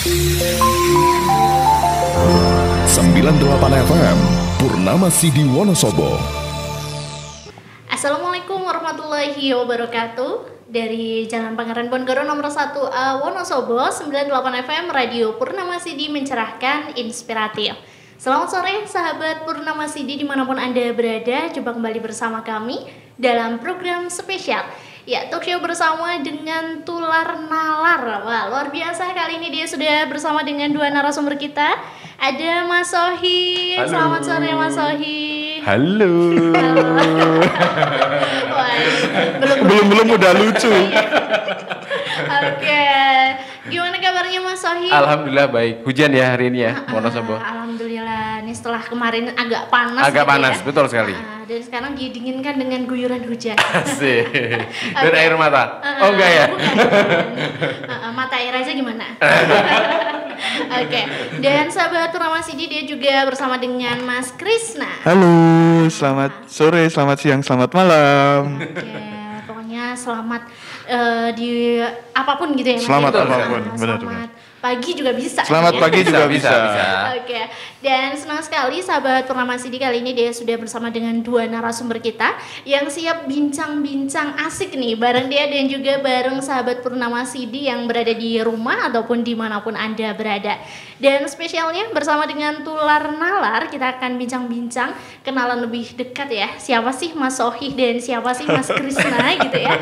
98 FM Purnama Sidi Wonosobo. Assalamualaikum warahmatullahi wabarakatuh. Dari Jalan Pangeran Bonegoro nomor 1A Wonosobo, 98 FM Radio Purnama Sidi mencerahkan, inspiratif. Selamat sore sahabat Purnama Sidi dimanapun Anda berada. Jumpa kembali bersama kami dalam program spesial, ya, talk show bersama dengan Tular Nalar. Wah, luar biasa, kali ini dia sudah bersama dengan dua narasumber kita. Ada Mas Sohi. Halo. Selamat sore Mas Sohi. Halo. Wah, belum udah lucu. Oke. Gimana kabarnya Mas Sohi? Alhamdulillah baik. Hujan ya hari ini ya, Wonosobo. Alhamdulillah. Ini setelah kemarin agak panas. Agak gitu panas, ya. betul sekali. Dan sekarang didinginkan dengan guyuran hujan. Asik. Dan air mata. Oh enggak ya? Bukan. Mata air aja gimana? Oke. Dan sahabat Purnama Sidi dia juga bersama dengan Mas Krisna. Halo, selamat sore, selamat siang, selamat malam. Oke, pokoknya selamat di apapun gitu ya Mas. Selamat ya? apapun, benar. Selamat pagi juga bisa. Selamat ya? pagi juga bisa. Oke, dan senang sekali sahabat Purnama Sidi kali ini dia sudah bersama dengan dua narasumber kita yang siap bincang-bincang asik nih bareng dia dan juga bareng sahabat Purnama Sidi yang berada di rumah ataupun dimanapun Anda berada. Dan spesialnya bersama dengan Tular Nalar kita akan bincang-bincang kenalan lebih dekat ya. Siapa sih Mas Sohi dan siapa sih Mas Krisna gitu ya.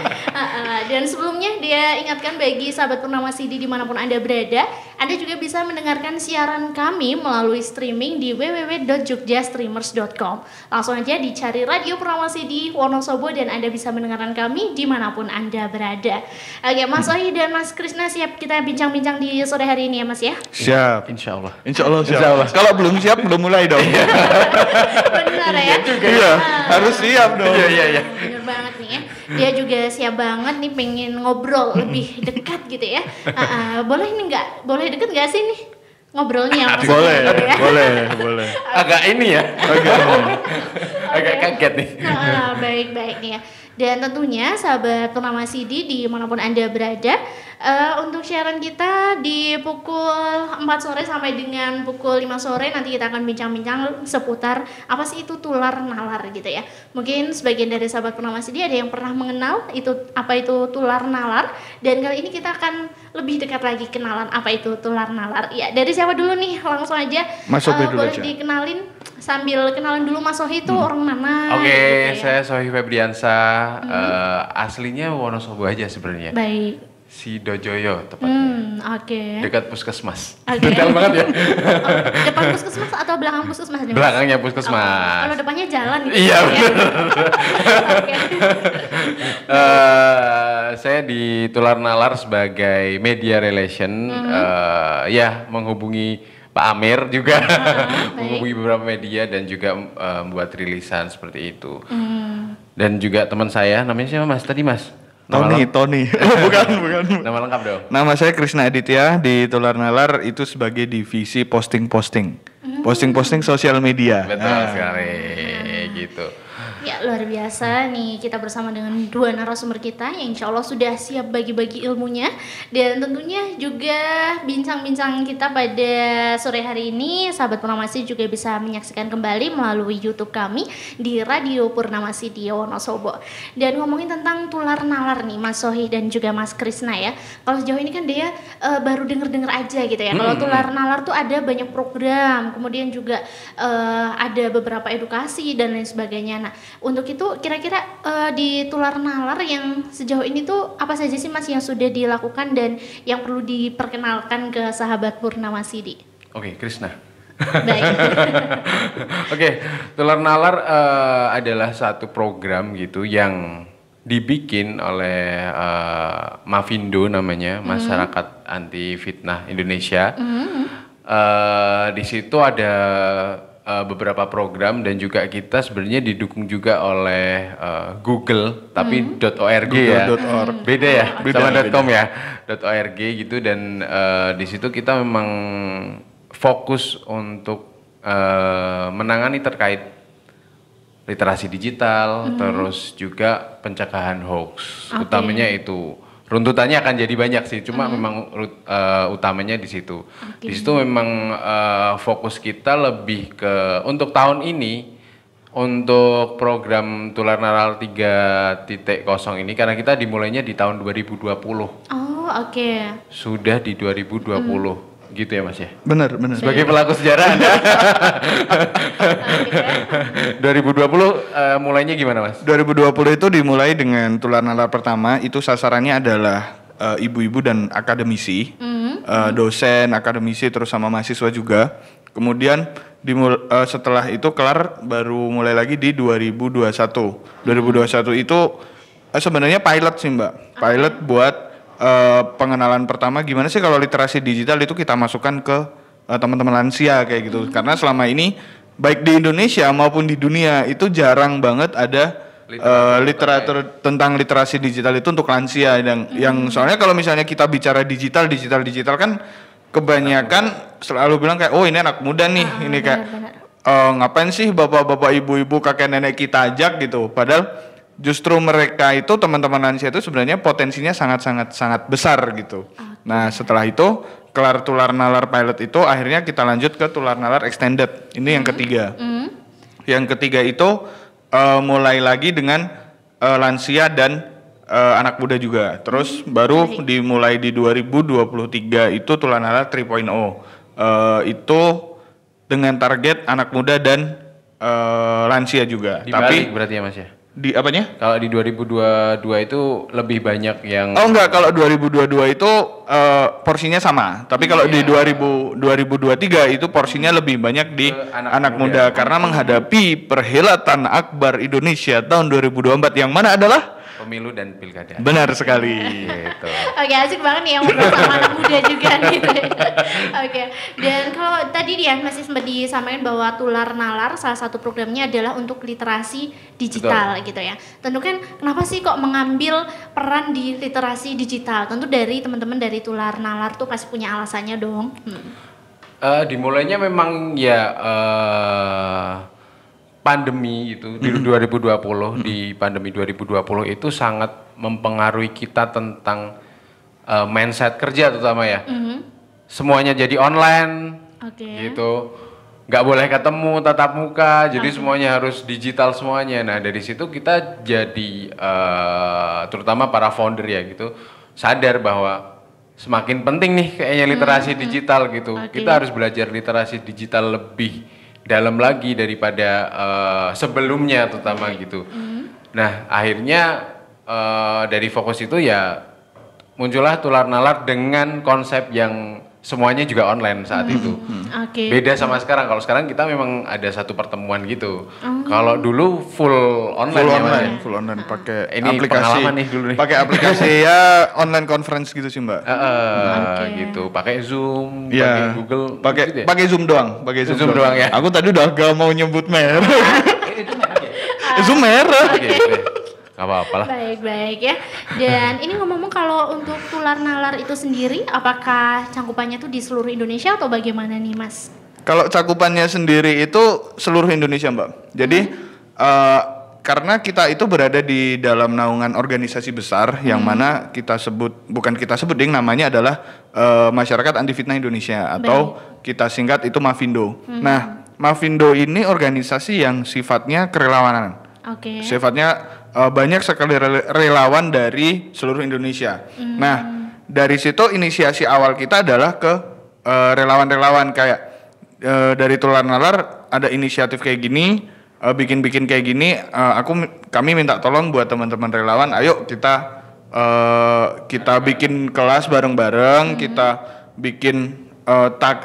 Dan sebelumnya dia ingatkan bagi sahabat Purnama Sidi dimanapun Anda berada, Anda juga bisa mendengarkan siaran kami melalui streaming di www.jogjastreamers.com. Langsung aja dicari Radio Purnama Sidi Wonosobo dan Anda bisa mendengarkan kami dimanapun Anda berada. Oke, Mas Sohi dan Mas Krisna siap kita bincang-bincang di sore hari ini ya Mas ya? Siap. Insya Allah. Insya Allah siap. Kalau belum siap, belum mulai dong. Benar ya? Iya, harus siap dong. Iya. Bener banget nih ya. Dia juga siap banget nih pengen ngobrol lebih dekat gitu ya. Boleh nih nggak? Boleh deket nggak sih nih ngobrolnya? Mas? Boleh, Gitu ya? boleh. Agak ini ya. Agak kaget nih. Baik nih ya. Dan tentunya sahabat Purnama Sidi dimanapun Anda berada, untuk siaran kita di pukul 4 sore sampai dengan pukul 5 sore nanti kita akan bincang-bincang seputar apa sih itu tular nalar gitu ya. Mungkin sebagian dari sahabat Purnama Sidi ada yang pernah mengenal itu apa itu tular nalar, dan kali ini kita akan lebih dekat lagi kenalan apa itu tular nalar. Ya, dari siapa dulu nih? Langsung aja. Mas Sohi dulu boleh aja. dikenalin sambil kenalan dulu Mas Sohi itu orang mana? Oke, gitu ya. saya Sohi Febriansa. Aslinya Wonosobo aja sebenarnya. Baik. Sidojoyo tepatnya. Oke. Dekat puskesmas. Oke. Detail banget ya. Depan puskesmas atau belakang puskesmas nih, Mas? Belakangnya puskesmas. Kalau depannya jalan gitu. Iya, ya? bener. Oke. Saya di Tular Nalar sebagai media relation, ya menghubungi Pak Amir juga, menghubungi beberapa media dan juga membuat rilisan seperti itu. Dan juga teman saya, namanya siapa Mas? Tadi Mas? Tony. Oh, bukan. Nama lengkap dong. Nama saya Krisna Aditya, di Tular Nalar itu sebagai divisi posting-posting. Posting-posting sosial media. Betul sekali, gitu. Ya, luar biasa nih kita bersama dengan dua narasumber kita yang insya Allah sudah siap bagi-bagi ilmunya. Dan tentunya juga bincang-bincang kita pada sore hari ini sahabat Purnama Sidi juga bisa menyaksikan kembali melalui YouTube kami di Radio Purnama Sidi Wonosobo. Dan ngomongin tentang tular nalar nih Mas Sohi dan juga Mas Krisna ya. Kalau sejauh ini kan dia baru denger-denger aja gitu ya. Kalau tular nalar tuh ada banyak program, kemudian juga ada beberapa edukasi dan lain sebagainya. Nah, untuk itu kira-kira di tular nalar yang sejauh ini tuh apa saja sih Mas yang sudah dilakukan dan yang perlu diperkenalkan ke sahabat Purnama Sidi? Oke, Krisna. Baik. Oke, Tular Nalar adalah satu program gitu yang dibikin oleh Mavindo namanya, Masyarakat Anti Fitnah Indonesia. Di situ ada beberapa program dan juga kita sebenarnya didukung juga oleh Google tapi .org ya. Google.org. Beda ya, Beda, sama beda. .com ya, .org gitu dan di situ kita memang fokus untuk menangani terkait literasi digital, terus juga pencegahan hoax, utamanya itu runtutannya akan jadi banyak sih, cuma memang utamanya di situ. Di situ memang fokus kita lebih ke untuk tahun ini, untuk program Tular Nalar 3.0 ini, karena kita dimulainya di tahun 2020. Oh, oke. Sudah di 2020. Gitu ya Mas ya? Benar. Sebagai pelaku sejarah Anda. 2020 mulainya gimana Mas? 2020 itu dimulai dengan Tular Nalar pertama, itu sasarannya adalah ibu-ibu dan akademisi, dosen, akademisi, terus sama mahasiswa juga. Kemudian setelah itu kelar baru mulai lagi di 2021. 2021 itu sebenarnya pilot sih Mbak, pilot buat pengenalan pertama gimana sih kalau literasi digital itu kita masukkan ke teman-teman lansia kayak gitu. Karena selama ini baik di Indonesia maupun di dunia itu jarang banget ada literatur tentang literasi digital itu untuk lansia yang soalnya kalau misalnya kita bicara digital kan kebanyakan selalu bilang kayak oh ini anak muda nih, ini kayak ngapain sih bapak-bapak ibu-ibu kakek nenek kita ajak gitu. Padahal justru mereka itu teman-teman lansia itu sebenarnya potensinya sangat besar gitu. Nah setelah itu kelar Tular Nalar pilot itu akhirnya kita lanjut ke Tular Nalar extended. Ini yang ketiga. Yang ketiga itu mulai lagi dengan lansia dan anak muda juga. Terus baru dimulai di 2023 itu Tular Nalar 3.0. Itu dengan target anak muda dan lansia juga. Dibalik berarti ya Mas ya? Di apanya? Kalau di 2022 itu lebih banyak yang... Oh enggak, kalau 2022 itu porsinya sama. Tapi kalau di 2023 itu porsinya lebih banyak di anak muda. Karena menghadapi perhelatan akbar Indonesia tahun 2024 yang mana adalah pemilu dan pilkada. Benar sekali. Gitu. Oke, asik banget nih yang ngobrol sama anak muda juga gitu. Oke. Dan kalau tadi dia masih sempat disampaikan bahwa Tular Nalar salah satu programnya adalah untuk literasi digital. Betul. Gitu ya. Tentu kan kenapa sih kok mengambil peran di literasi digital? Tentu dari teman-teman dari Tular Nalar tuh pasti punya alasannya dong. Dimulainya memang ya pandemi itu di 2020, di pandemi 2020 itu sangat mempengaruhi kita tentang mindset kerja terutama ya. Semuanya jadi online, gitu. Nggak boleh ketemu tatap muka, jadi semuanya harus digital semuanya. Nah dari situ kita jadi terutama para founder ya gitu sadar bahwa semakin penting nih kayaknya literasi digital gitu. Kita harus belajar literasi digital lebih dalam lagi daripada sebelumnya terutama gitu. Nah akhirnya dari fokus itu ya muncullah Tular Nalar dengan konsep yang semuanya juga online saat itu. Beda sama sekarang. Kalau sekarang kita memang ada satu pertemuan gitu. Kalau dulu full online. Full online pakai ini aplikasi. Pengalaman nih dulu nih. Pakai aplikasi ya online conference gitu sih Mbak. Gitu. Pakai Zoom, ya, pakai Google. Pakai Zoom doang. Pakai Zoom doang ya. Aku tadi udah gak mau nyebut merek. Zoom merek. Gak apa-apa lah. Baik ya. Dan ini ngomong-ngomong kalau untuk Tular Nalar itu sendiri, apakah cakupannya tuh di seluruh Indonesia atau bagaimana nih Mas? Kalau cakupannya sendiri itu seluruh Indonesia Mbak. Jadi karena kita itu berada di dalam naungan organisasi besar yang mana kita sebut, bukan kita sebut ding, namanya adalah Masyarakat Anti Fitnah Indonesia atau kita singkat itu Mafindo. Nah Mafindo ini organisasi yang sifatnya kerelawanan. Sifatnya banyak sekali relawan dari seluruh Indonesia. Nah, dari situ inisiasi awal kita adalah ke relawan-relawan kayak dari Tular Nalar ada inisiatif kayak gini, bikin-bikin kayak gini. Kami minta tolong buat teman-teman relawan, ayo kita bikin kelas bareng-bareng, kita bikin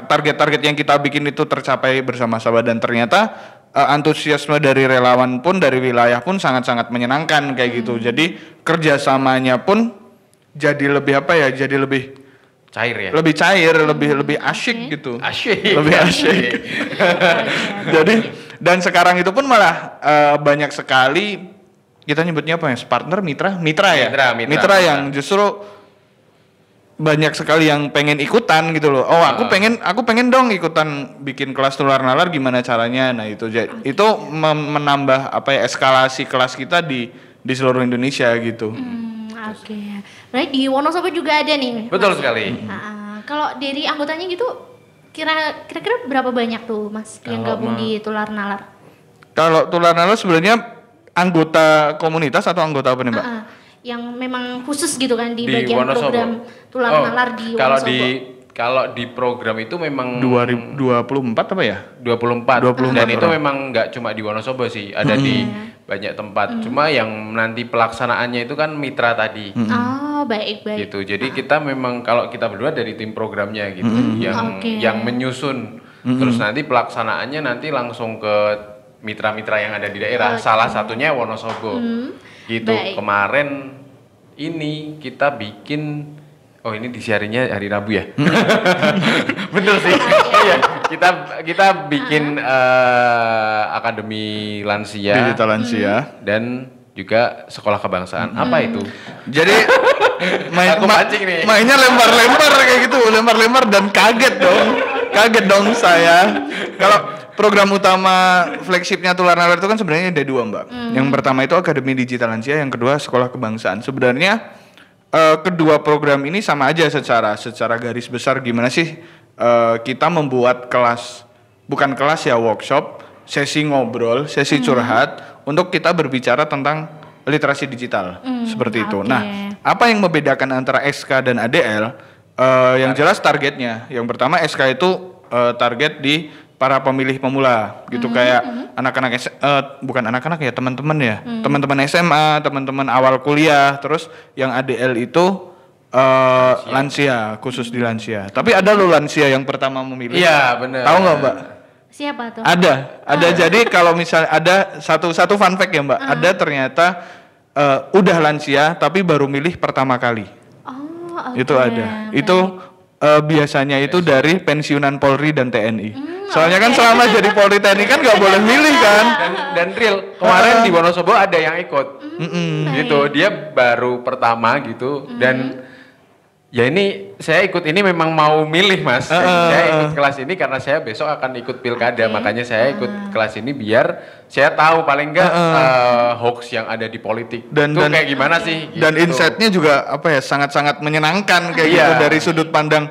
target-target yang kita bikin itu tercapai bersama-sama dan ternyata antusiasme dari relawan pun dari wilayah pun sangat-sangat menyenangkan kayak gitu. Jadi kerjasamanya pun jadi lebih apa ya? Jadi lebih cair ya. Lebih cair, lebih asyik gitu. Lebih asyik. Jadi dan sekarang itu pun malah banyak sekali kita nyebutnya apa ya? Partner, mitra ya. Mitra yang justru banyak sekali yang pengen ikutan gitu loh. Oh, aku pengen dong ikutan bikin kelas Tular Nalar, gimana caranya? Nah, itu menambah apa ya eskalasi kelas kita di seluruh Indonesia gitu. Oke. Berarti di Wonosobo juga ada nih. Betul Mas? sekali. Kalau dari anggotanya gitu kira-kira berapa banyak tuh Mas yang Kalau gabung di Tular Nalar? Kalau Tular Nalar sebenarnya anggota komunitas atau anggota apa nih Mbak? Yang memang khusus gitu kan di Di bagian Wonosobo. program Tular Nalar di Kalau Wonosobo. kalau di program itu memang 2024 apa ya? 24. 24 Dan itu orang. memang nggak cuma di Wonosobo sih, ada di banyak tempat. Cuma yang nanti pelaksanaannya itu kan mitra tadi. Oh, baik. Gitu. Jadi kita memang kalau kita berdua dari tim programnya gitu Oke. yang menyusun. Terus nanti pelaksanaannya nanti langsung ke mitra-mitra yang ada di daerah. Salah satunya Wonosobo. Gitu. Baik. Kemarin ini kita bikin ini disiarinya hari Rabu ya. Betul sih. Iya, kita bikin Akademi Lansia Digital Lansia. dan juga sekolah kebangsaan. Apa itu? Jadi Aku pancing nih. mainnya lempar-lempar kayak gitu, lempar-lempar dan kaget dong saya. Kalau program utama flagshipnya Tular Nalar itu kan sebenarnya ada 2 Mbak. Yang pertama itu Akademi Digital Lansia, yang kedua sekolah kebangsaan. Sebenarnya kedua program ini sama aja secara garis besar gimana sih kita membuat kelas, bukan kelas ya, workshop, sesi ngobrol, sesi curhat untuk kita berbicara tentang literasi digital seperti itu. Oke. Nah, apa yang membedakan antara SK dan ADL? Yang jelas targetnya. Yang pertama SK itu target di para pemilih pemula gitu, kayak anak-anak bukan anak-anak ya, teman-teman ya, teman-teman SMA, teman-teman awal kuliah. Terus yang ADL itu lansia, khusus di lansia. Tapi ada loh lansia yang pertama memilih. Iya, benar. Tahu nggak Mbak? Siapa tuh? Ada. Jadi kalau misalnya ada satu fun fact ya Mbak, ada ternyata udah lansia tapi baru milih pertama kali. Oh, oke. Itu ada. Itu biasanya itu dari pensiunan Polri dan TNI. Soalnya kan selama jadi Polri TNI kan nggak boleh milih kan. Dan real kemarin di Wonosobo ada yang ikut. Gitu. Dia baru pertama gitu dan ya ini saya ikut ini memang mau milih Mas. Saya ikut kelas ini karena saya besok akan ikut pilkada, makanya saya ikut kelas ini biar saya tahu paling enggak hoax yang ada di politik Dan kayak gimana sih. Dan gitu. insight-nya juga apa ya, sangat-sangat menyenangkan kayak gitu dari sudut pandang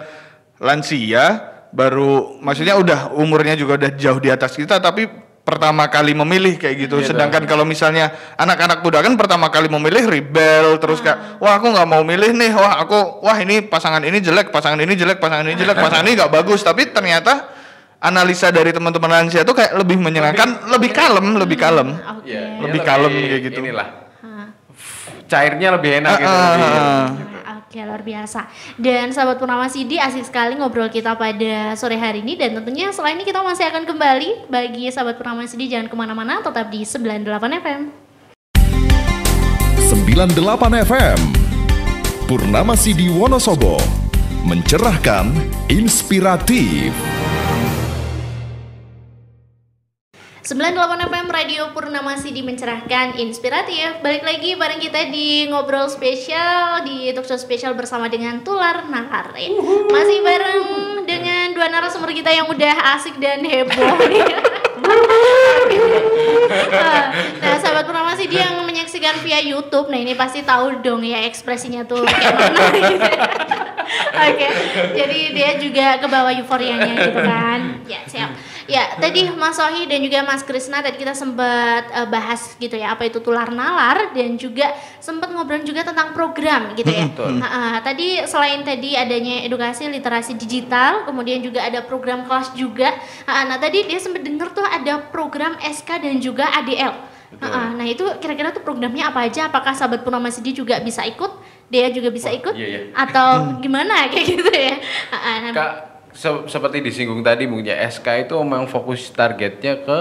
lansia, baru maksudnya udah umurnya juga udah jauh di atas kita tapi pertama kali memilih kayak gitu. Sedangkan kalau misalnya anak-anak muda kan pertama kali memilih rebel terus kayak wah aku nggak mau milih nih, wah ini pasangan ini jelek, pasangan ini jelek, pasangan ini jelek, pasangan ini nggak bagus. Tapi ternyata analisa dari teman-teman lansia tuh kayak lebih menyenangkan, lebih kalem. Oke. Ya, Lebih kalem kayak gitu. Inilah. Cairnya lebih enak gitu. Oke, luar biasa. Dan sahabat Purnama CD, asik sekali ngobrol kita pada sore hari ini. Dan tentunya setelah ini kita masih akan kembali. Bagi sahabat Purnama CD, jangan kemana-mana, tetap di 98 FM. 98 FM Purnama CD Wonosobo, mencerahkan, inspiratif. 98 FM Radio Purnama CD, mencerahkan, inspiratif. Balik lagi bareng kita di ngobrol spesial, di talk show spesial bersama dengan Tular Nalar. Masih bareng dengan 2 narasumber kita yang udah asik dan heboh. Nah, sahabat Purnama CD yang menyaksikan via YouTube, nah ini pasti tahu dong ya ekspresinya tuh kayak mana gitu. Oke, jadi dia juga ke bawah euforianya gitu kan. Ya, siap. Ya, tadi Mas Sohi dan juga Mas Krisna tadi kita sempat bahas gitu ya, apa itu Tular Nalar, dan juga sempat ngobrol juga tentang program gitu ya. Tadi selain tadi adanya edukasi literasi digital, kemudian juga ada program kelas juga. Nah, tadi dia sempat dengar tuh ada program SK dan juga ADL. Nah, itu kira-kira tuh programnya apa aja? Apakah sahabat Purnama CD juga bisa ikut? Dia juga bisa ikut? Iya. Atau gimana kayak gitu ya? Kak, seperti disinggung tadi mungkin ya, SK itu memang fokus targetnya ke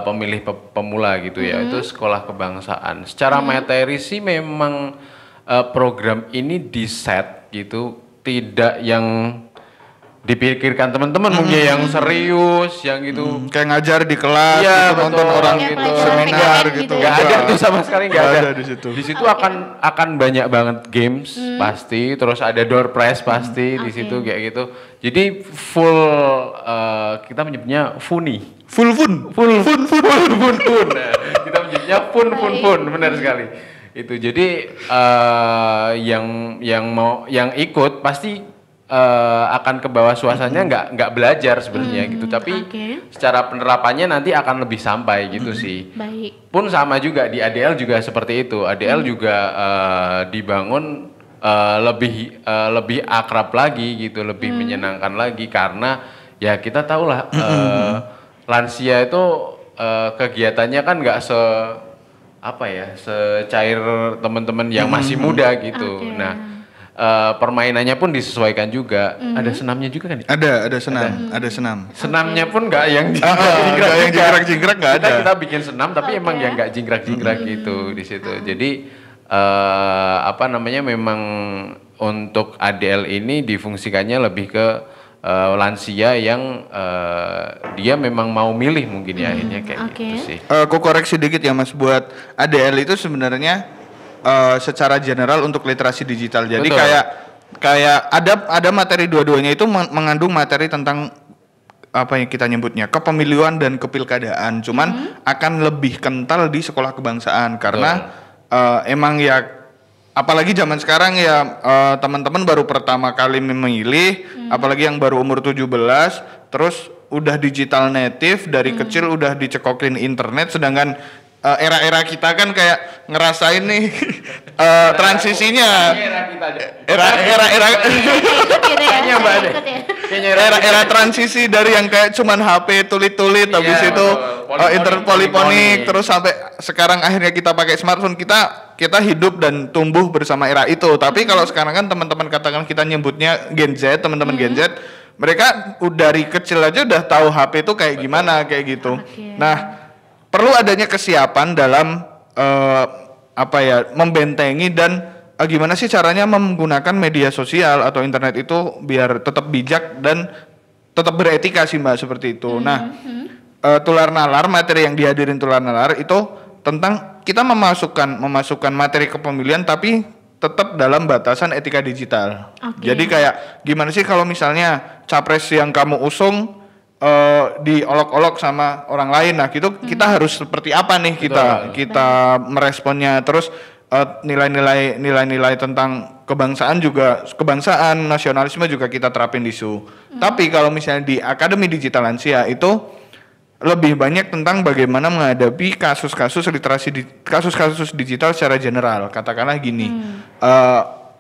pemilih pemula gitu ya, itu sekolah kebangsaan. Secara materi sih memang program ini di set gitu, tidak yang dipikirkan teman-teman mungkin yang serius, yang gitu. Kayak ngajar di kelas, Iya, gitu, nonton betul. orang Kayak gitu, pelajaran seminar PKN gitu. gitu ya. Nggak ada tuh sama sekali, nggak ada. di situ. Di situ akan banyak banget games pasti, terus ada door prize pasti di situ kayak gitu. Jadi full kita menyebutnya funny. Full fun. Nah, kita menyebutnya fun, benar sekali. Itu jadi yang ikut pasti akan ke bawah suasananya nggak belajar sebenarnya gitu. Tapi secara penerapannya nanti akan lebih sampai gitu sih. Baik. Pun sama juga di ADL juga seperti itu. ADL juga dibangun lebih akrab lagi gitu, lebih menyenangkan lagi karena ya kita tahu lah lansia itu kegiatannya kan nggak secair teman-teman yang masih muda gitu. Nah, permainannya pun disesuaikan juga. Ada senamnya juga kan? Ada senam. Senamnya pun nggak yang jingkrak-jingkrak nggak ada. Kita bikin senam tapi emang yang nggak jingkrak-jingkrak gitu di situ. Jadi memang untuk ADL ini difungsikannya lebih ke lansia yang dia memang mau milih mungkin ya akhirnya kayak gitu sih. Aku koreksi dikit ya Mas, buat ADL itu sebenarnya secara general untuk literasi digital. Jadi Betul. kayak ada materi dua-duanya itu mengandung materi tentang apa yang kita nyebutnya kepemiluan dan kepilkadaan. Cuman akan lebih kental di sekolah kebangsaan karena emang ya apalagi zaman sekarang ya teman-teman baru pertama kali memilih, apalagi yang baru umur 17 terus udah digital native dari kecil udah dicekokin internet, sedangkan era-era kita kan kayak ngerasain nih transisinya era transisi dari yang kayak cuman HP tulit-tulit habis itu poliponik terus sampai sekarang akhirnya kita pakai smartphone. Kita hidup dan tumbuh bersama era itu. Tapi kalau sekarang kan teman-teman katakan kita nyebutnya Gen Z, teman-teman Gen Z, mereka dari kecil aja udah tahu HP itu kayak gimana kayak gitu. Nah, perlu adanya kesiapan dalam membentengi dan gimana sih caranya menggunakan media sosial atau internet itu biar tetap bijak dan tetap beretika sih Mbak, seperti itu. Nah, Tular Nalar, materi yang dihadirin Tular Nalar itu tentang kita memasukkan materi kepemilian tapi tetap dalam batasan etika digital. Jadi kayak gimana sih kalau misalnya capres yang kamu usung diolok-olok sama orang lain, nah gitu kita harus seperti apa nih kita meresponnya. Terus nilai-nilai tentang kebangsaan nasionalisme juga kita terapin di SU. Tapi kalau misalnya di Akademi Digital Lansia itu lebih banyak tentang bagaimana menghadapi kasus-kasus digital secara general. Katakanlah gini,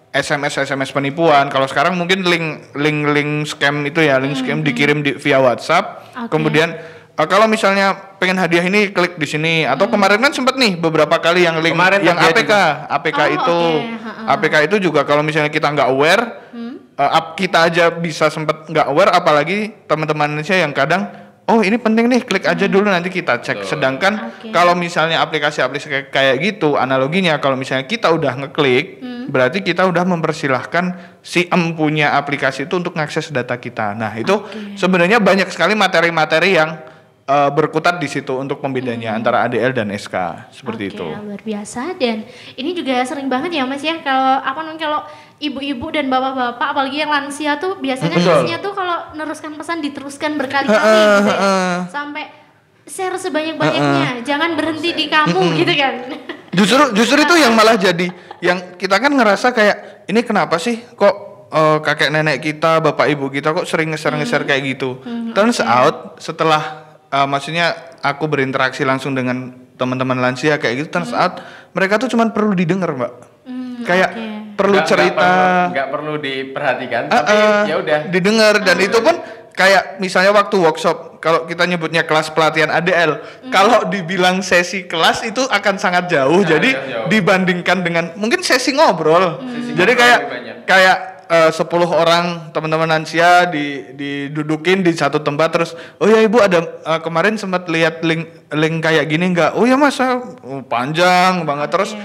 SMS penipuan. Kalau sekarang mungkin link scam itu ya, link scam dikirim via WhatsApp. Kemudian kalau misalnya pengen hadiah ini klik di sini. Atau kemarin kan sempat nih beberapa kali yang link yang APK itu juga kalau misalnya kita nggak aware, kita aja bisa sempat nggak aware, apalagi teman-teman Indonesia yang kadang ini penting nih, klik aja dulu nanti kita cek. Sedangkan kalau misalnya aplikasi-aplikasi kayak gitu, analoginya kalau misalnya kita udah ngeklik, berarti kita udah mempersilahkan si punya aplikasi itu untuk mengakses data kita. Nah itu sebenarnya banyak sekali materi-materi yang berkutat di situ untuk pembedanya antara ADL dan SK seperti itu. Luar biasa. Dan ini juga sering banget ya Mas ya, kalau ibu-ibu dan bapak-bapak apalagi yang lansia tuh biasanya isinya tuh kalau neruskan pesan diteruskan berkali-kali gitu ya. Sampai share sebanyak-banyaknya, jangan berhenti di kamu gitu kan. Justru itu yang malah jadi yang kita kan ngerasa kayak ini kenapa sih kok kakek nenek kita, bapak ibu kita kok sering ngeser-ngeser kayak gitu. Turns out setelah maksudnya aku berinteraksi langsung dengan teman-teman lansia kayak gitu, turns out mereka tuh cuma perlu didengar Mbak. Kayak perlu cerita, nggak perlu diperhatikan, tapi ya udah didengar. Dan itu pun kayak misalnya waktu workshop, kalau kita nyebutnya kelas pelatihan ADL, kalau dibilang sesi kelas itu akan sangat jauh. Jadi dibandingkan dengan mungkin sesi ngobrol. Jadi kayak 10 orang teman-teman lansia didudukin di satu tempat, terus oh ya ibu ada kemarin sempat lihat link kayak gini nggak? Oh ya mas, panjang banget. Terus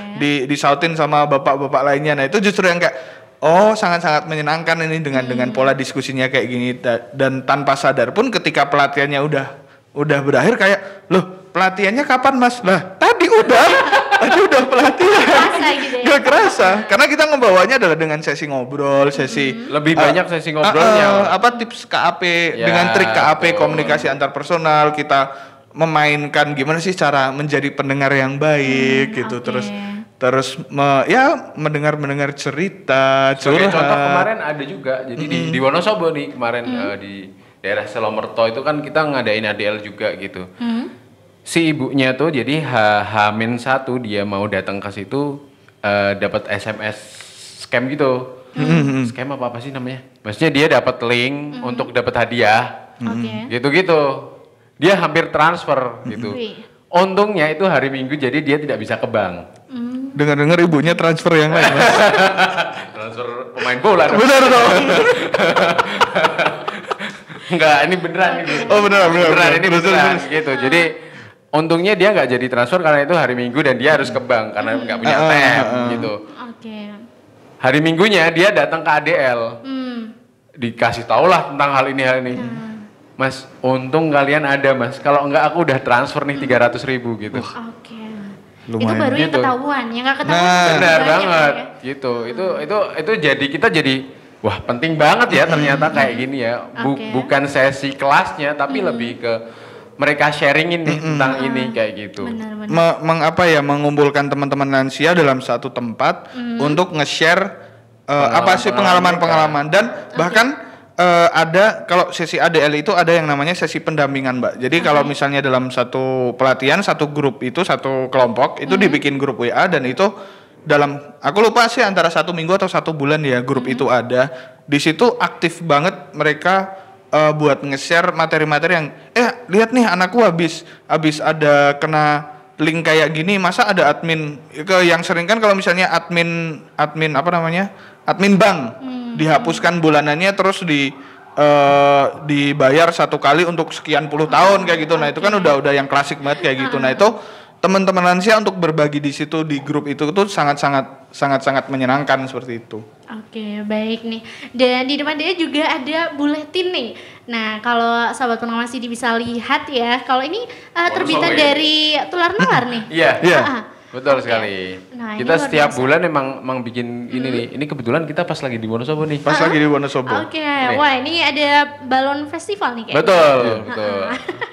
disautin sama bapak-bapak lainnya. Nah itu justru yang kayak sangat-sangat menyenangkan ini dengan pola diskusinya kayak gini. Dan tanpa sadar pun ketika pelatihannya udah berakhir kayak loh pelatihannya kapan mas? Lah tadi udah pelatihan. Gak kerasa, karena kita ngebawanya adalah dengan sesi ngobrol, lebih banyak sesi ngobrolnya. Tips KAP dengan trik KAP komunikasi antar personal, kita memainkan gimana sih cara menjadi pendengar yang baik gitu. Terus terus mendengar cerita, Sebagai curhat. contoh kemarin ada juga, jadi di Wonosobo nih kemarin di daerah Selomerto itu kan kita ngadain ADL juga gitu. Si ibunya tuh jadi H-1 dia mau datang ke situ dapat SMS scam gitu. Scam apa sih namanya? Maksudnya dia dapat link untuk dapat hadiah. Gitu-gitu. Dia hampir transfer gitu. Untungnya itu hari Minggu jadi dia tidak bisa ke bank. Dengar-dengar ibunya transfer yang lain, Mas. Transfer pemain bola. Benar dong. Enggak, ini beneran ini. Oh beneran. Ini beneran gitu. Jadi untungnya dia nggak jadi transfer karena itu hari Minggu dan dia harus ke bank karena nggak punya ATM gitu. Hari Minggunya dia datang ke ADL. Dikasih tahulah tentang hal ini. Mas, untung kalian ada, Mas. Kalau enggak aku udah transfer nih 300.000 gitu. Lumayan. Itu baru yang gitu. Ketahuan, yang nggak ketahuan. Benar banget, gitu. Itu jadi kita jadi wah penting banget ya ternyata kayak gini ya. Bukan sesi kelasnya, tapi lebih ke mereka sharingin nih tentang ini kayak gitu. Mengumpulkan teman-teman lansia dalam satu tempat untuk nge-share apa sih pengalaman-pengalaman dan bahkan ada kalau sesi ADL itu ada yang namanya sesi pendampingan, Mbak. Jadi kalau misalnya dalam satu pelatihan, satu grup itu satu kelompok itu dibikin grup WA dan itu dalam aku lupa sih antara 1 minggu atau 1 bulan ya grup itu ada. Di situ aktif banget mereka buat nge-share materi-materi yang lihat nih anakku habis ada kena link kayak gini, masa ada admin yang sering kan kalau misalnya admin apa namanya? Admin bank dihapuskan bulanannya terus dibayar 1 kali untuk sekian puluh tahun kayak gitu. Nah, itu kan udah yang klasik banget kayak gitu. Nah, itu teman-teman lansia untuk berbagi di situ di grup itu tuh sangat menyenangkan seperti itu. Oke, baik nih. Dan di depan dia juga ada buletin nih. Nah, kalau sahabat pengawas ini bisa lihat ya, kalau ini terbitan dari Tular Nalar nih. Iya. Betul sekali. Nah, kita setiap bulan emang bikin ini nih. Ini kebetulan kita pas lagi di Wonosobo nih. Lagi di Wonosobo. Oke. Wah, ini ada balon festival nih kayaknya. Betul.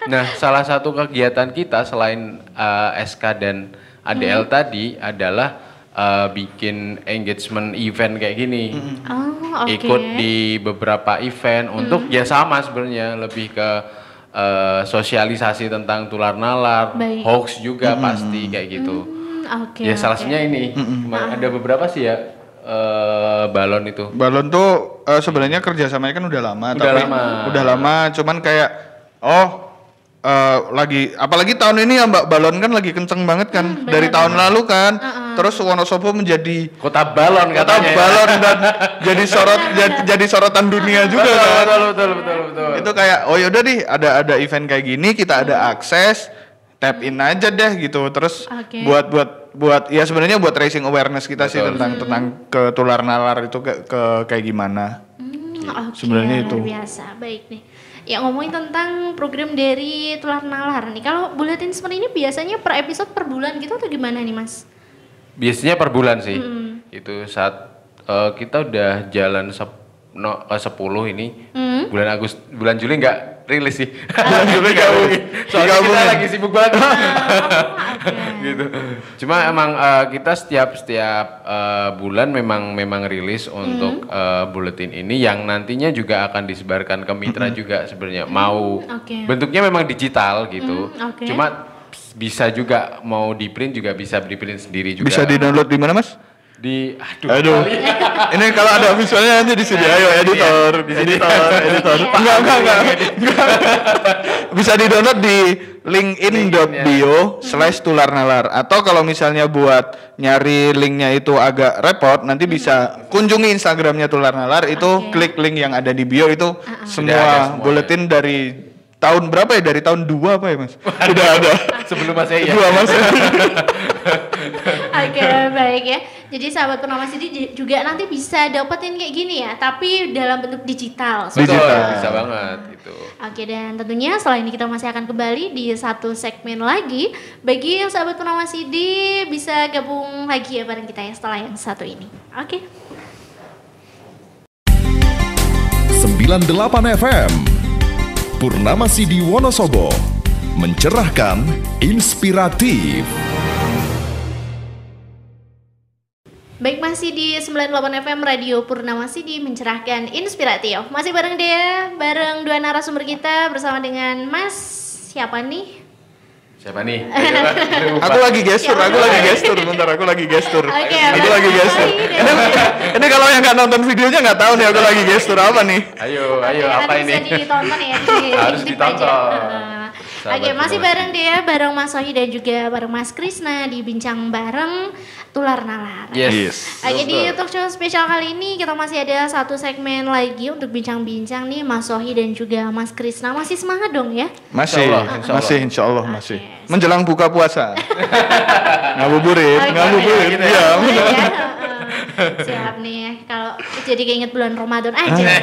Nah, salah satu kegiatan kita selain SK dan ADL tadi adalah bikin engagement event kayak gini. Ikut di beberapa event untuk ya sama sebenarnya lebih ke sosialisasi tentang tular nalar, hoax juga pasti kayak gitu. Ya salah satunya ini. Ada beberapa sih ya balon itu. Balon tuh sebenarnya kerjasamanya kan udah lama. Cuman kayak lagi apalagi tahun ini ya Mbak, balon kan lagi kenceng banget kan dari tahun lalu kan. Terus Wonosobo menjadi kota balon dan jadi sorotan dunia juga kan. Betul. Itu kayak yaudah nih ada event kayak gini kita ada akses, tap in aja deh gitu. Terus buat ya sebenarnya buat raising awareness kita sih tentang ketular nalar itu kayak gimana. Sebenarnya itu. Luar biasa. Baik nih. Ya ngomongin tentang program dari Tular Nalar nih. Kalau buletin seperti ini biasanya per episode per bulan gitu atau gimana nih, Mas? Biasanya per bulan sih. Itu saat kita udah jalan 10 ini. Bulan Juli nggak rilis sih. Bulan Juli nggak mungkin. Soalnya kita lagi sibuk banget. Gitu. Cuma emang kita setiap bulan memang rilis untuk buletin ini yang nantinya juga akan disebarkan ke mitra juga sebenarnya. Bentuknya memang digital gitu. Cuma bisa juga mau di print juga bisa di print sendiri juga. Bisa di-download di mana, Mas? Aduh. Ini kalau ada visualnya nanti di sini. Ayo editor. Enggak. Bisa di-download di linkedin.bio/tularnalar atau kalau misalnya buat nyari linknya itu agak repot, nanti bisa kunjungi Instagramnya Tular Nalar itu klik link yang ada di bio itu semua buletin dari tahun berapa ya? Dari tahun 2 apa ya, Mas? Udah ada. Sebelum Masehi ya? 2 Masehi. Oke, baik ya. Jadi sahabat Purnama CD juga nanti bisa dapetin kayak gini ya, tapi dalam bentuk digital. Bisa banget gitu. Oke, dan tentunya setelah ini kita masih akan kembali di satu segmen lagi. Bagi yang sahabat Purnama CD bisa gabung lagi ya bareng kita ya setelah yang satu ini. Oke. 98 FM Purnama CD Wonosobo, mencerahkan, inspiratif. Baik, masih di 98 FM Radio Purnama Sidi mencerahkan inspiratif. Masih bareng dia, bareng dua narasumber kita bersama dengan Mas siapa nih? Siapa nih? Aku lagi gestur, bentar aku lagi gestur. Oke, aku lagi gestur. Ini kalau yang nggak nonton videonya nggak tahu nih aku lagi gestur apa nih. Ayo, Oke, apa nanti ini? bisa ditonton ya, Harus diintip ditonton. aja. Sahabat Oke, masih Purnama bareng dia, bareng Mas Sohi dan juga bareng Mas Krisna di Bincang Bareng Tular Nalar. Yes. Oke, di talk show spesial kali ini kita masih ada satu segmen lagi untuk bincang-bincang nih Mas Sohi dan juga Mas Krisna. Masih semangat dong ya? Masih, Insya Allah. insya Allah masih. Oke. Menjelang buka puasa. Ngabuburit, Oke. ngabuburit. Gitu ya. Iya, Boleh benar. ya? Siap nih, kalau jadi keinget bulan Ramadan aja ya.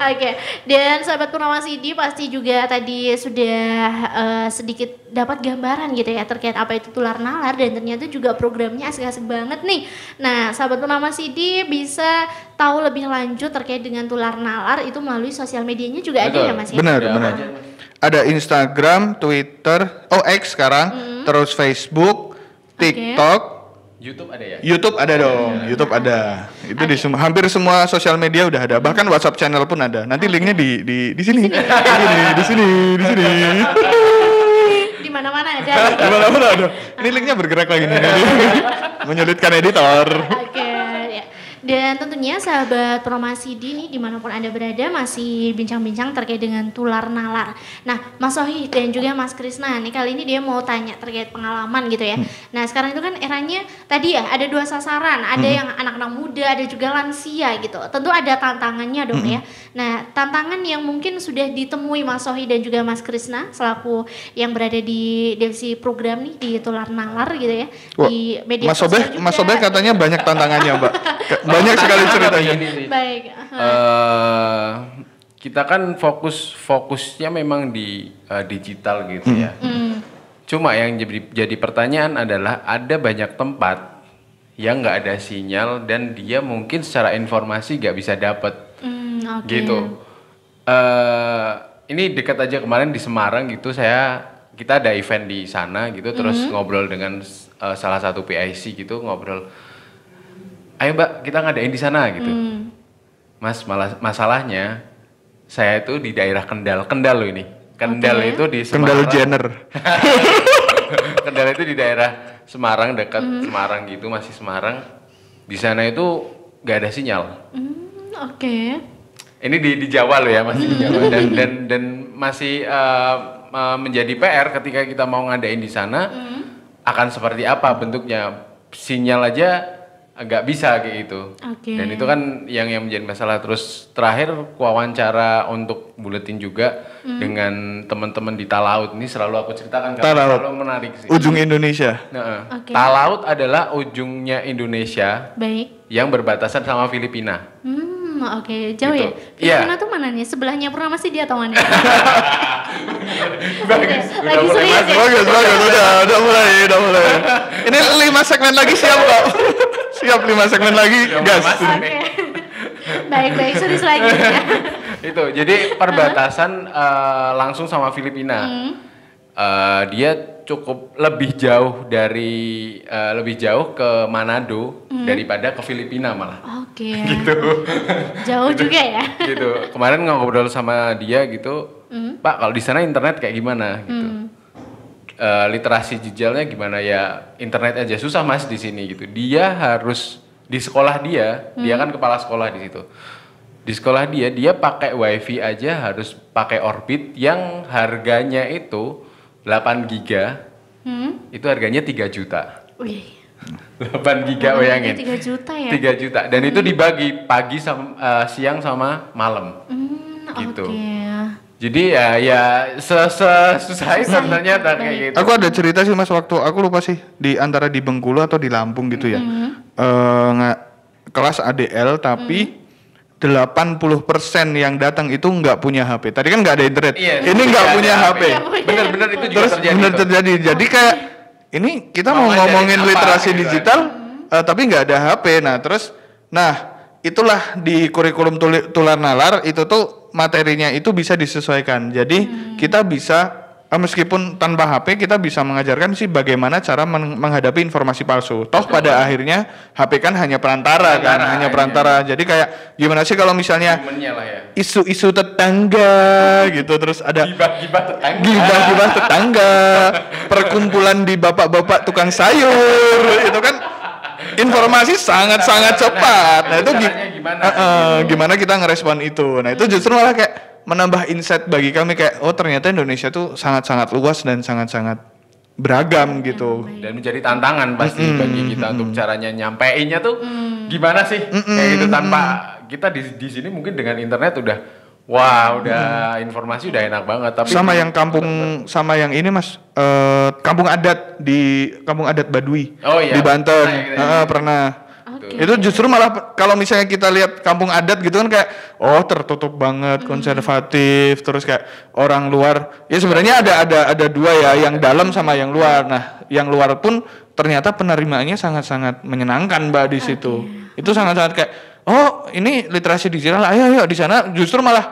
Oke, dan sahabat Purnama Sidi pasti juga tadi sudah sedikit dapat gambaran gitu ya terkait apa itu tular nalar, dan ternyata juga programnya asik-asik banget nih. Nah, sahabat Purnama Sidi bisa tahu lebih lanjut terkait dengan tular nalar itu melalui sosial medianya juga ada Betul. ya Mas ya? Benar, Ya, benar. apa aja? Ada Instagram, Twitter, X sekarang, terus Facebook, TikTok, YouTube ada ya? YouTube ada dong, YouTube ada. Itu di hampir semua sosial media udah ada. Bahkan WhatsApp channel pun ada. Nanti linknya di sini. Di sini. Di mana-mana ada. Di mana-mana ada. Ini linknya bergerak lagi nih. Menyulitkan editor. Oke, ya. Dan tentunya sahabat Purnama Sidi nih dimanapun Anda berada masih bincang-bincang terkait dengan tular nalar. Nah, Mas Sohi dan juga Mas Krisna nih kali ini dia mau tanya terkait pengalaman gitu ya. Nah, sekarang itu kan eranya tadi ya ada dua sasaran, ada yang anak-anak muda, ada juga lansia gitu. Tentu ada tantangannya dong ya. Nah, tantangan yang mungkin sudah ditemui Mas Sohi dan juga Mas Krisna selaku yang berada di divisi program nih di tular nalar gitu ya. Wah, Di media Mas sosial Sobeh, juga. Mas Sobeh katanya banyak tantangannya, Mbak. Banyak sekali ceritanya. Ini sih. Baik. Kita kan fokusnya memang di digital gitu ya. Cuma yang jadi pertanyaan adalah ada banyak tempat yang nggak ada sinyal dan dia mungkin secara informasi nggak bisa dapat Oke. gitu. Ini dekat aja kemarin di Semarang gitu kita ada event di sana gitu terus ngobrol dengan salah satu PIC gitu ngobrol. Ayo Mbak, kita ngadain di sana gitu. Mas, masalahnya saya itu di daerah Kendal loh ini. Kendal Oke. itu di Semarang. Kendall Jenner. Kendal itu di daerah Semarang, dekat Semarang gitu, masih Semarang. Di sana itu nggak ada sinyal. Oke. Ini di Jawa loh ya, masih di Jawa dan masih menjadi PR ketika kita mau ngadain di sana akan seperti apa bentuknya. Sinyal aja nggak bisa kayak gitu. Oke. Dan itu kan yang menjadi masalah. Terus terakhir wawancara untuk buletin juga dengan teman-teman di Talaut. Ini selalu aku ceritakan karena Talaut. selalu menarik sih. Ujung Indonesia. Nah, Oke. Talaut adalah ujungnya Indonesia Baik. yang berbatasan sama Filipina. Oke. Jauh Gitu. ya? Iya. Filipina tuh mana nih? Sebelahnya Purnama Sidi atau mana? Bagus. Lagi serius ya? Bagus, udah mulai. Ini 5 segmen lagi siap kok. Siap 5 segmen lagi, Yang gas. masuk Oke. nih. Baik, serius lagi ya. Itu jadi perbatasan langsung sama Filipina. Dia cukup lebih jauh lebih jauh ke Manado daripada ke Filipina malah. Oke. Jauh juga ya. Gitu. Kemarin ngobrol sama dia gitu, Pak kalau di sana internet kayak gimana gitu. Literasi digitalnya gimana ya, internet aja susah Mas di sini gitu. Dia harus di sekolah dia kan kepala sekolah di situ. Di sekolah dia pakai wifi aja harus pakai Orbit yang harganya itu 8 giga. Itu harganya 3 juta. Wih. 8 giga bayangin. 3 juta ya? 3 juta. Dan itu dibagi pagi sama siang sama malam. Gitu. Oke. Jadi ya susah itu ternyata kayak gitu. aku ada cerita sih Mas, waktu aku lupa sih di antara di Bengkulu atau di Lampung gitu ya. Kelas ADL tapi 80% yang datang itu nggak punya HP. Tadi kan nggak ada internet. Iya, Ini nggak punya HP. Bener-bener itu juga Terus terjadi. benar tuh. terjadi. Jadi kayak ini kita mau Mau ngajarin ngomongin apa, literasi gitu kan. digital tapi nggak ada HP. Nah, itulah di kurikulum tular nalar itu tuh materinya itu bisa disesuaikan. Jadi kita bisa meskipun tanpa HP kita bisa mengajarkan sih bagaimana cara menghadapi informasi palsu. Toh pada akhirnya HP kan hanya perantara kan, hanya perantara. Jadi kayak gimana sih kalau misalnya isu-isu tetangga gitu, terus ada gibah tetangga, perkumpulan di bapak-bapak tukang sayur, itu kan informasi sangat-sangat cepat. Nah itu gimana kita ngerespon itu. Nah itu justru malah kayak menambah insight bagi kami kayak ternyata Indonesia tuh sangat-sangat luas dan sangat-sangat beragam gitu. Dan menjadi tantangan pasti bagi kita untuk caranya nyampeinnya tuh gimana sih kayak gitu tanpa kita di sini mungkin dengan internet udah informasi udah enak banget. Tapi sama yang ini Mas, kampung adat Baduy di Banten, pernah. Itu justru malah kalau misalnya kita lihat kampung adat gitu kan kayak tertutup banget, konservatif, terus kayak orang luar. Ya sebenarnya ada dua ya, yang dalam sama yang luar. Nah, yang luar pun ternyata penerimaannya sangat-sangat menyenangkan Mbak di situ. Itu sangat-sangat kayak ini literasi digital. Ayo di sana justru malah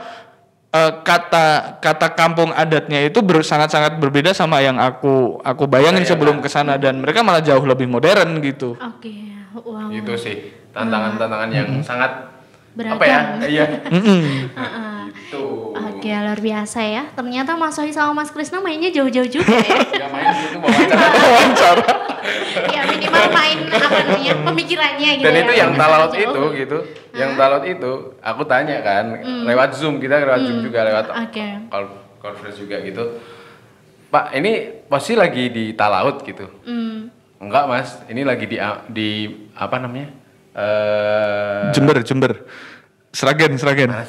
kata kampung adatnya itu sangat-sangat berbeda sama yang aku bayangin sebelum ke sana, dan mereka malah jauh lebih modern gitu. Wow. Itu sih tantangan-tantangan yang sangat beragam. Gitu. Oke, luar biasa ya. Ternyata Mas Sohi sama Mas Krisna mainnya jauh-jauh juga ya. Ya main itu wawancara. Ya minimal main pemikirannya gitu. Dan ya. itu yang talaut itu gitu. Yang talaut itu aku tanya kan lewat Zoom, kita lewat Zoom juga, lewat conference juga gitu. Pak, ini posisi lagi di talaut gitu. Enggak Mas, ini lagi di apa namanya? Jember. Sragen.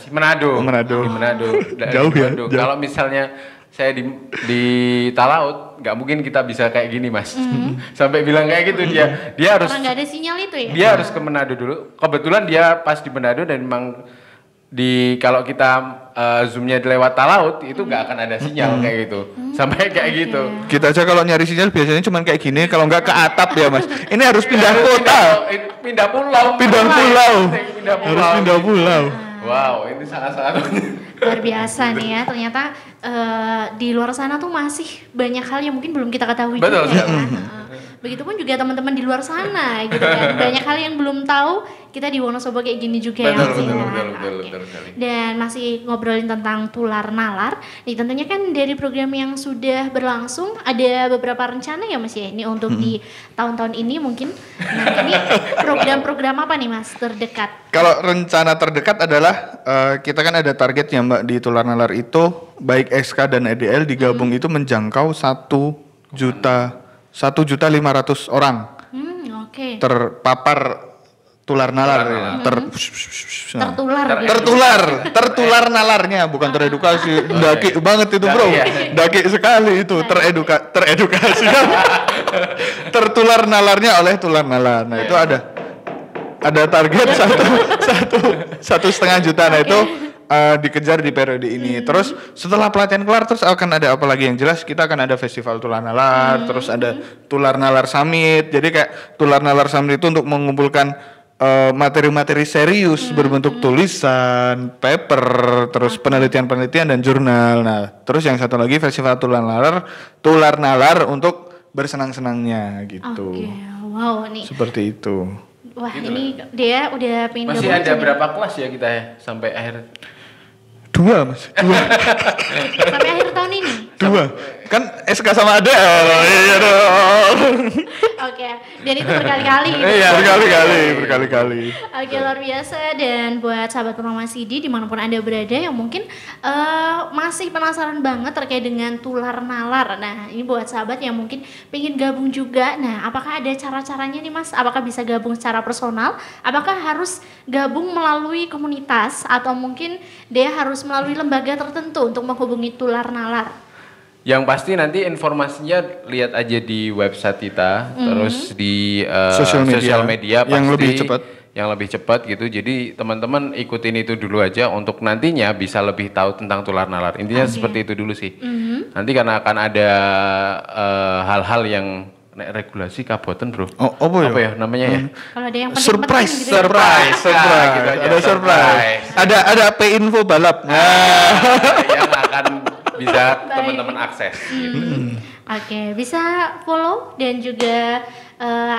Manado. Di Manado. Jauh ya. Kalau misalnya saya di Talaut, nggak mungkin kita bisa kayak gini Mas. Sampai bilang kayak gitu dia harus. Karena nggak ada sinyal itu ya. Dia harus ke Manado dulu. Kebetulan dia pas di Manado dan memang kalau kita zoomnya lewat Talaut itu nggak akan ada sinyal kayak gitu. Sampai kayak gitu. Kita aja kalau nyari sinyal biasanya cuma kayak gini, kalau nggak ke atap ya Mas. Ini harus pindah kota. Pindah pulau. Harus pindah pulau. Wow, ini sangat-sangat luar biasa nih ya. Ternyata di luar sana tuh masih banyak hal yang mungkin belum kita ketahui. Betul, juga ya. Begitupun juga teman-teman di luar sana gitu kan. Banyak hal yang belum tahu, kita di Wonosobo kayak gini juga ya Mas. Betul. Dan masih ngobrolin tentang tular nalar. Nih tentunya kan dari program yang sudah berlangsung ada beberapa rencana ya Mas ya. Ini untuk di tahun-tahun ini mungkin. Nah, ini program-program apa nih Mas terdekat? Kalau rencana terdekat adalah kita kan ada targetnya Mbak di tular nalar itu, baik SK dan EDL digabung itu menjangkau 1.500.000 orang terpapar tular nalar ya. Tertular nalarnya, bukan teredukasi. Daki banget itu bro, daki sekali itu, teredukasi. Tertular nalarnya oleh tular nalar. Nah itu ada target 1,5 juta. Nah itu dikejar di periode ini. Terus setelah pelatihan kelar terus akan ada apa lagi yang jelas, kita akan ada festival tular nalar, terus ada tular nalar summit. Jadi kayak tular nalar summit itu untuk mengumpulkan materi-materi serius berbentuk tulisan, paper, terus penelitian-penelitian dan jurnal. Nah, terus yang satu lagi festival tular nalar untuk bersenang-senangnya gitu. Wow, nih. Seperti itu. Wah, gitu ini dia udah pengen masih ada berapa kelas ya kita ya sampai akhir? 2 Mas. 2. Sampai akhir tahun ini? 2. Kan SK sama ada. Iya dong. Oke, dan itu berkali-kali gitu. Iya, berkali-kali. Oke, luar biasa. Dan buat sahabat Purnama CD dimanapun Anda berada yang mungkin masih penasaran banget terkait dengan tular nalar. Nah, ini buat sahabat yang mungkin pengen gabung juga. Nah, apakah ada cara-caranya nih Mas? Apakah bisa gabung secara personal? Apakah harus gabung melalui komunitas? Atau mungkin dia harus melalui lembaga tertentu untuk menghubungi tular nalar? Yang pasti nanti informasinya lihat aja di website kita, terus di sosial media pasti yang lebih cepat gitu. Jadi teman-teman ikutin itu dulu aja untuk nantinya bisa lebih tahu tentang tular nalar. Intinya seperti itu dulu sih. Nanti karena akan ada hal-hal yang regulasi kabupaten bro. Apa ya namanya ya? Kalau ada yang surprise. Gitu Ada surprise. Ada info balap. Yang akan bisa Baik. teman-teman akses. Oke, bisa follow dan juga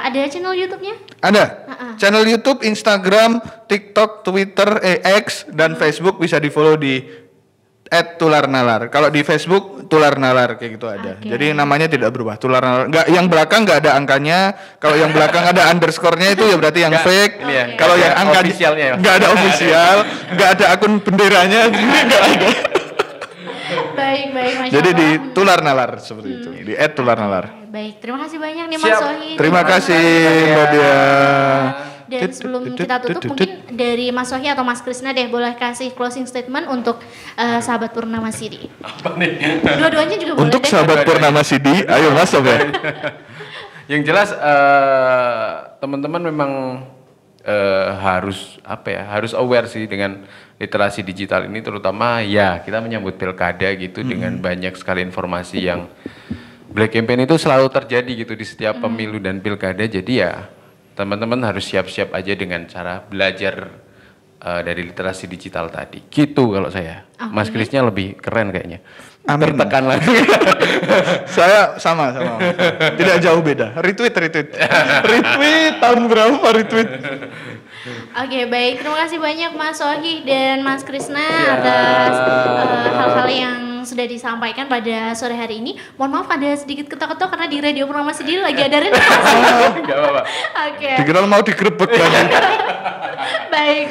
ada channel YouTube-nya? Ada. Channel YouTube, Instagram, TikTok, Twitter, X dan Facebook bisa di-follow di @tularnalar. Kalau di Facebook Tularnalar kayak gitu ada. Oke. Jadi namanya tidak berubah. Tularnalar. Enggak, yang belakang enggak ada angkanya. Kalau yang belakang ada underscore-nya itu ya berarti yang Nggak, fake. ini ya, Kalau nggak yang ada angka officialnya ya. enggak ada official, enggak ada akun benderanya, enggak ada. Baik, Masya Jadi di Allah. Tularnalar seperti itu. Di @tularnalar. Baik, terima kasih banyak nih Mas Siap. Sohi. Terima kasih Mbak Dia. Dan sebelum kita tutup mungkin dari Mas Sohi atau Mas Krisna deh boleh kasih closing statement untuk sahabat Purnama Sidi. Apa nih? Dua-duanya juga boleh Untuk deh. sahabat Purnama Sidi, ayo masuk ya. Yang jelas teman-teman memang harus harus aware sih dengan literasi digital ini, terutama ya kita menyambut pilkada gitu dengan banyak sekali informasi yang black campaign itu selalu terjadi gitu di setiap pemilu dan pilkada. Jadi ya teman-teman harus siap-siap aja dengan cara belajar dari literasi digital tadi. Gitu kalau saya. Mas Krisnya lebih keren kayaknya. Amin. Tertekan lagi. Saya sama. Tidak jauh beda. Retweet. Retweet tahun berapa retweet? Oke, baik. Terima kasih banyak Mas Sohi dan Mas Krisna atas hal-hal yang sudah disampaikan pada sore hari ini. Mohon maaf ada sedikit ketok-ketok karena di Radio Purnama Sidi lagi ada renovasi. Enggak apa-apa. Oke. Dikira mau digrebek lagi.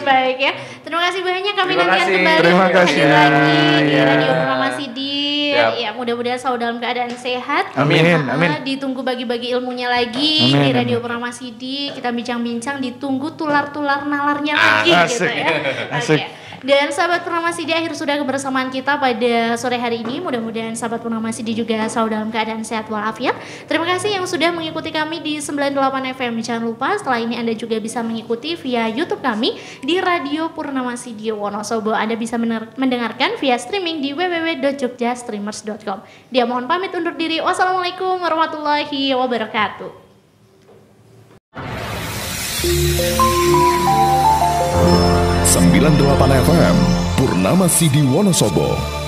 Baik ya. Terima kasih banyak, kami Terima nantikan kasih. kembali Terima kasih. hadir lagi di Ya. Radio Purnama Sidi. Siap. Ya, mudah-mudahan selalu dalam keadaan sehat. Amin, Ah, amin. Ditunggu bagi-bagi ilmunya lagi Amin, di Radio amin. Purnama Sidi. Kita bincang-bincang, ditunggu tular-tular nalarnya lagi gitu asik. ya. Asik. Oke. Dan sahabat Purnama Sidi, akhir sudah kebersamaan kita pada sore hari ini. Mudah-mudahan sahabat Purnama Sidi juga selalu dalam keadaan sehat walafiat. Terima kasih yang sudah mengikuti kami di 98 FM. Jangan lupa setelah ini Anda juga bisa mengikuti via YouTube kami di Radio Purnama Sidi Wonosobo. Anda bisa mendengarkan via streaming di www.jogjastreamers.com. Dia mohon pamit undur diri. Wassalamualaikum warahmatullahi wabarakatuh. 98 FM Purnama Sidi Wonosobo.